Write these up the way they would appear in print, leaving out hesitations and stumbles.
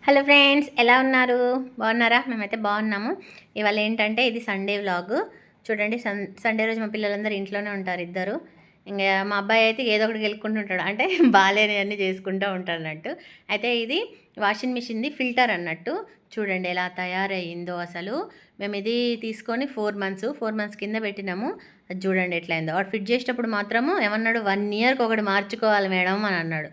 Hello friends, ఎలా ఉన్నారు? బాగున్నారా? మేమైతే బాగున్నాము. ఇవాళ ఏంటంటే ఇది సండే వ్లాగ్. చూడండి, సండే రోజు మా పిల్లలందరూ ఇంట్లోనే ఉంటారు, ఇద్దరు. ఇంకా మా అబ్బాయి అయితే ఏదో ఒకటి గెలుక్కుంటుంటాడు, అంటే బాగాలేని అన్నీ చేసుకుంటూ ఉంటాడు అన్నట్టు. అయితే ఇది వాషింగ్ మిషన్ది ఫిల్టర్ అన్నట్టు. చూడండి ఎలా తయారయ్యిందో అసలు. మేము ఇది తీసుకొని 4 months కింద పెట్టినాము. అది చూడండి ఎట్లా అయిందో. వాడు ఫిట్ చేసేటప్పుడు మాత్రము ఏమన్నాడు, 1 yearకి ఒకటి మార్చుకోవాలి మేడం అని అన్నాడు.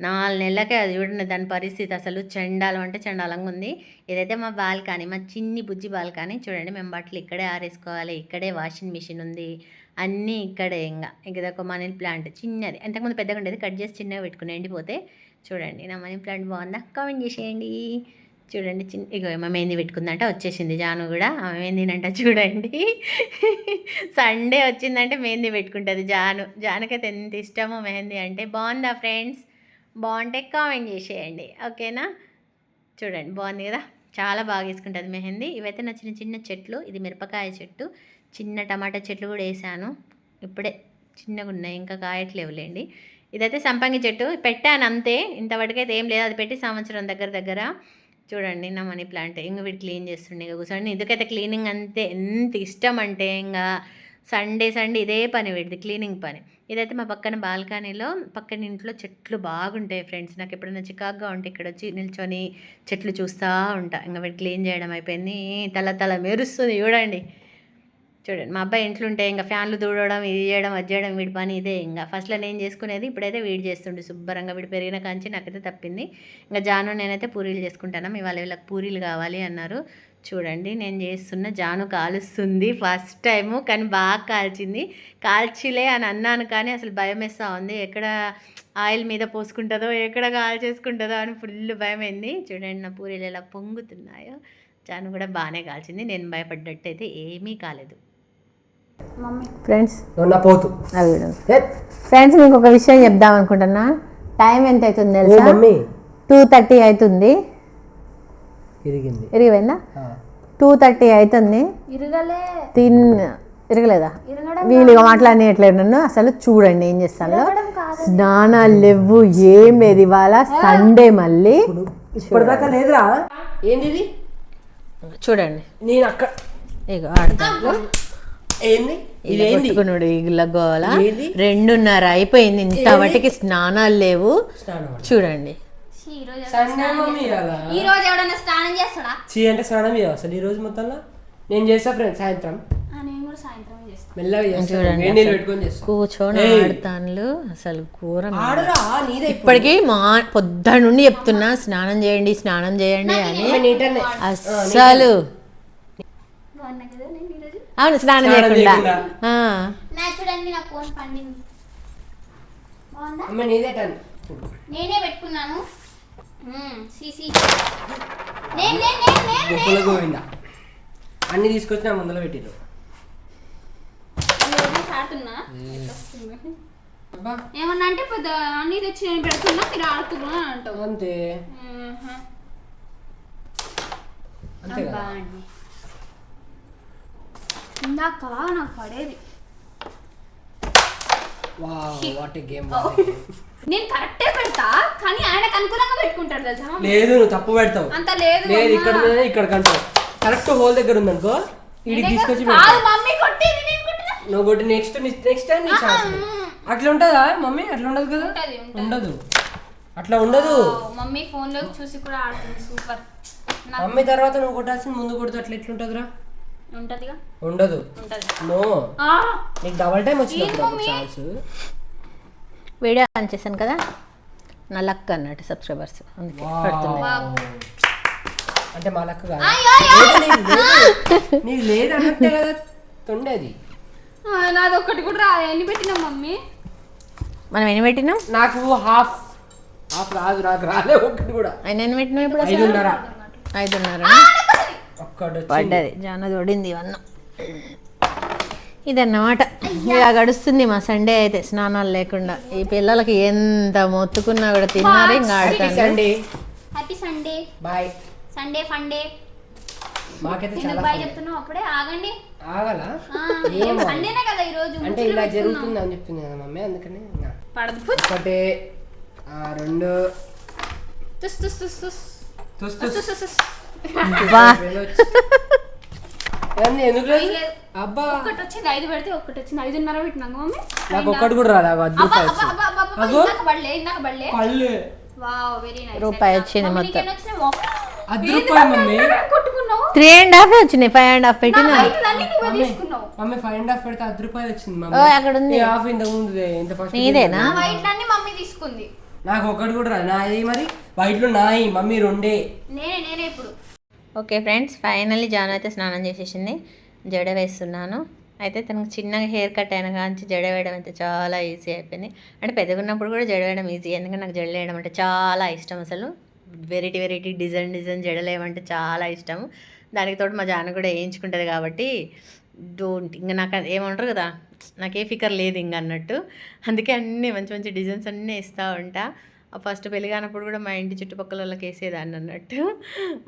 4 నెలలకే అది చూడండి దాని పరిస్థితి అసలు చెండాలం అంటే చెండాలంగా ఉంది. ఇదైతే మా బాల్కనీ, మా చిన్ని బుజ్జి బాల్కనీ. చూడండి, మేము బట్టలు ఇక్కడే ఆరేసుకోవాలి, ఇక్కడే వాషింగ్ మిషన్ ఉంది, అన్నీ ఇక్కడే. ఇంకా ఇదొక మనీ ప్లాంట్ చిన్నది, అంతకుముందు పెద్దగా ఉండేది, కట్ చేసి చిన్నగా పెట్టుకుని ఎండిపోతే. చూడండి నా మనీ ప్లాంట్ బాగుందా? కామెంట్ చేసేయండి. చూడండి ఇగో మా మెహందీ పెట్టుకుందంట, వచ్చేసింది జాను కూడా. ఆమె మెహందీనంట చూడండి. సండే వచ్చిందంటే మెహందీ పెట్టుకుంటుంది జానుకైతే ఎంత ఇష్టమో మెహందీ అంటే. బాగుందా ఫ్రెండ్స్? బాగుంటే కామెంట్ చేసేయండి, ఓకేనా? చూడండి బాగుంది కదా, చాలా బాగా వేసుకుంటుంది మెహందీ. ఇవైతే నా చిన్న చిన్న చెట్లు. ఇది మిరపకాయ చెట్టు, చిన్న టమాటా చెట్లు కూడా వేసాను, ఇప్పుడే చిన్నగా ఉన్నాయి, ఇంకా కాయట్లేవులేండి. ఇదైతే సంపంగి చెట్టు పెట్టాను అంతే, ఇంతవరకైతే ఏం లేదు. అది పెట్టి సంవత్సరం దగ్గర. చూడండి నా మనీ ప్లాంట్. ఇంక వీడు క్లీన్ చేస్తుండే, ఇంకా కూర్చోండి. ఇదికైతే క్లీనింగ్ అంతే, ఎంత ఇష్టం అంటే ఇంకా సండే ఇదే పని వీడిది, క్లీనింగ్ పని. ఇదైతే మా పక్కన బాల్కనీలో, పక్కన ఇంట్లో చెట్లు బాగుంటాయి ఫ్రెండ్స్. నాకు ఎప్పుడైనా చికాగ్గా ఉంటే ఇక్కడ వచ్చి నిల్చొని చెట్లు చూస్తూ ఉంటా. ఇంకా వీడు క్లీన్ చేయడం అయిపోయింది, తల మెరుస్తుంది చూడండి. మా అబ్బాయి ఇంట్లో ఉంటే ఇంకా ఫ్యాన్లు దూడడం, ఇది చేయడం, అది చేయడం, వీడి పని ఇదే. ఇంకా ఫస్ట్లో నేను చేసుకునేది, ఇప్పుడైతే వీడు చేస్తుండే శుభ్రంగా. వీడు పెరిగిన కాంచి నాకైతే తప్పింది. ఇంకా జాను నేనైతే పూరీలు చేసుకుంటాను. ఇవాళ వీళ్ళకి పూరీలు కావాలి అన్నారు. చూడండి నేను చేస్తున్న, జాను కాలుస్తుంది ఫస్ట్ టైము, కానీ బాగా కాల్చింది. కాల్చిలే అని అన్నాను కానీ అసలు భయం వేస్తూ ఉంది, ఎక్కడ ఆయిల్ మీద పోసుకుంటుందో, ఎక్కడ కాల్ చేసుకుంటుందో అని ఫుల్ భయమైంది. చూడండి నా పూరీలు ఎలా పొంగుతున్నాయో. జాను కూడా బాగానే కాల్చింది, నేను భయపడ్డట్టయితే ఏమీ కాలేదు. ఫ్రెండ్స్ మీకు ఒక విషయం చెప్దాం అనుకుంటున్నా. టైం ఎంత అవుతుంది తెలుసా? 2:30 అవుతుంది. ఇరిగిపోయిందా? 2:30 అవుతుంది. ఇరగలేదా? వీళ్ళు మాట్లాడట్లేదు నన్ను. అసలు చూడండి ఏం చేస్తాను, స్నానాలు లేవు, ఏం లేదు. ఇవాళ సండే మళ్ళీ చూడండి. నేను అక్కడ ఆడతాను, 2:30 అయిపోయింది, ఇంతవరకు స్నానాలు లేవు. చూడండి అసలు ఈ రోజు మొత్తంలో నేను చేస్తా ఫ్రెండ్స్, సాయంత్రం కూర్చొని ఆడతాను. అసలు కూర ఇప్పటికీ పొద్దున్న నుండి చెప్తున్నా స్నానం చేయండి అని. అసలు అవును, స్నానం చేయకుండా. నేనే పెట్టుకున్నాను. అన్ని తీసుకొచ్చి నా ముందర పెట్టిరు. ఏమన్నా అంటే అన్ని తెచ్చి నేను పెడుతున్నా, మీరు ఆడుతున్నా అంటావు అంతే. ఇందాక నాకు పడేది. నేను కరెక్టే పెడతా, కానీ ఆయనకు అనుకూలంగా పెట్టుకుంటాడు తెలుసా? లేదు, నువ్వు తప్పు పెడతావు. అంత లేదు, ఇక్కడ కంటావు. కరెక్ట్ హోల్ దగ్గర ఉందనుకో, ఇది తీసుకొచ్చి నువ్వు కొట్టి నెక్స్ట్ టైం అట్లా ఉంటుందా మమ్మీ? అట్లా ఉండదు కదా, ఉండదు, అట్లా ఉండదు. మమ్మీ ఫోన్ లో చూసి కూడా ఆడుతుంది, సూపర్. మమ్మీ తర్వాత నువ్వు కొట్టాల్సింది ముందు కొడితే అట్లా ఎట్లుంటదిరా? ఉంటదిగా, ఉండదు. నో, నీకు డబల్ టైం వచ్చినప్పుడు ఛాన్స్. వీడియో ఆన్ చేశాను కదా, నా లక్ అన్నట్టు సబ్స్క్రైబర్స్ అంటే మా లక్ కాదు, నీకు లేదు అన్నట్టే కదా తొండేది. నాది ఒక్కటి కూడా ఎన్ని పెట్టినాం మమ్మీ? మనం ఎన్ని పెట్టినాం? నాకు హాఫ్ రాదు, నాకు రాలే ఒకటి కూడా. ఎన్ని పెట్టినాం ఇప్పుడు? 5:30 పడ్డది. జానది ఒడింది ఇవన్నీ. ఇదన్నమాట, ఇలా గడుస్తుంది మా సండే అయితే స్నానాలు లేకుండా. ఈ పిల్లలకి ఎంత మొత్తుకున్నా కూడా తిన్నారు, ఇంకా ఆడతాను. Happy Sunday, bye. Sunday funday. మాకైతే చాలా బాయ్ చెప్తున్నావు, అప్పుడే ఆగండి. ఆగలా? సండేనే కదా ఈ రోజు, అంటే ఇలా జరుగుతుంది అని చెప్తుంది కదా మమ్మీ, అందుకని పడదు. ఒకటి 2 వా ఎందుకు లేదు? అబ్బా ఒకటి వచ్చింది 5 పెడితే ఒకటి వచ్చింది 5.5 పెట్టినాక మమ్మీ నాకు ఒక్కటి కూడా రాదు. అగో 10 రూపాయలు వచ్చింది. అగో ఇందాక బళ్ళే పళ్ళు వావ్ వెరీ నైస్ రూపాయి వచ్చింది మొత్తం. 10 రూపాయలు మమ్మీ. కొట్టుకున్నావు 3.5 వచ్చినాయి, 5.5 పెట్టినా. అన్ని నువ్వే తీసుకున్నావు మమ్మీ 5.5 పెడితే 10 రూపాయలు వచ్చింది ఓ మమ్మీ. అక్కడ ఉంది. ఈ హాఫ్ ఇంత ముందు ఇంత ఫస్ట్ నీదేనా? వైట్ అన్ని మమ్మీ తీసుకుంది నాకు ఒకటి కూడా రాదు. నాది మరి వైట్ లో నాయి మమ్మీ రెండే. నేనే ఇప్పుడు ఓకే ఫ్రెండ్స్, ఫైనల్లీ జాను అయితే స్నానం చేసేసింది. జడ వేస్తున్నాను. అయితే తనకు చిన్నగా హెయిర్ కట్ అయిన కానీ జడ వేయడం అయితే చాలా ఈజీ అయిపోయింది. అంటే పెద్దగా ఉన్నప్పుడు కూడా జడ వేయడం ఈజీ, ఎందుకంటే నాకు జడ వేయడం అంటే చాలా ఇష్టం. అసలు వెరైటీ డిజైన్ జడలు వేయమంటే చాలా ఇష్టం. దానికి తోడు మా జాను కూడా వేయించుకుంటుంది కాబట్టి ఇంకా నాకు ఏమంటారు కదా, నాకే ఫికర్ లేదు ఇంక అన్నట్టు. అందుకే అన్నీ మంచి డిజైన్స్ అన్నీ ఇస్తూ ఉంటా. ఫస్ట్ పెళ్లి కానప్పుడు కూడా మా ఇంటి చుట్టుపక్కల వాళ్ళకి వేసేదాన్ని అన్నట్టు.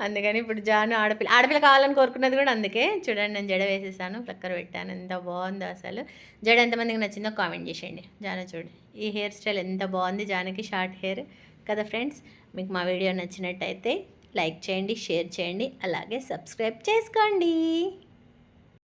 అందుకని ఇప్పుడు జాను ఆడపిల్ల కావాలని కోరుకున్నది కూడా అందుకే. చూడండి, నేను జడ వేసేసాను, ఫ్లక్కర్ పెట్టాను. ఎంత బాగుందో అసలు. జడ ఎంతమందికి నచ్చిందో కామెంట్ చేసేయండి. జాను చూడు, ఈ హెయిర్ స్టైల్ ఎంత బాగుంది జానుకి, షార్ట్ హెయిర్ కదా ఫ్రెండ్స్. మీకు మా వీడియో నచ్చినట్టయితే లైక్ చేయండి, షేర్ చేయండి, అలాగే సబ్స్క్రైబ్ చేసుకోండి.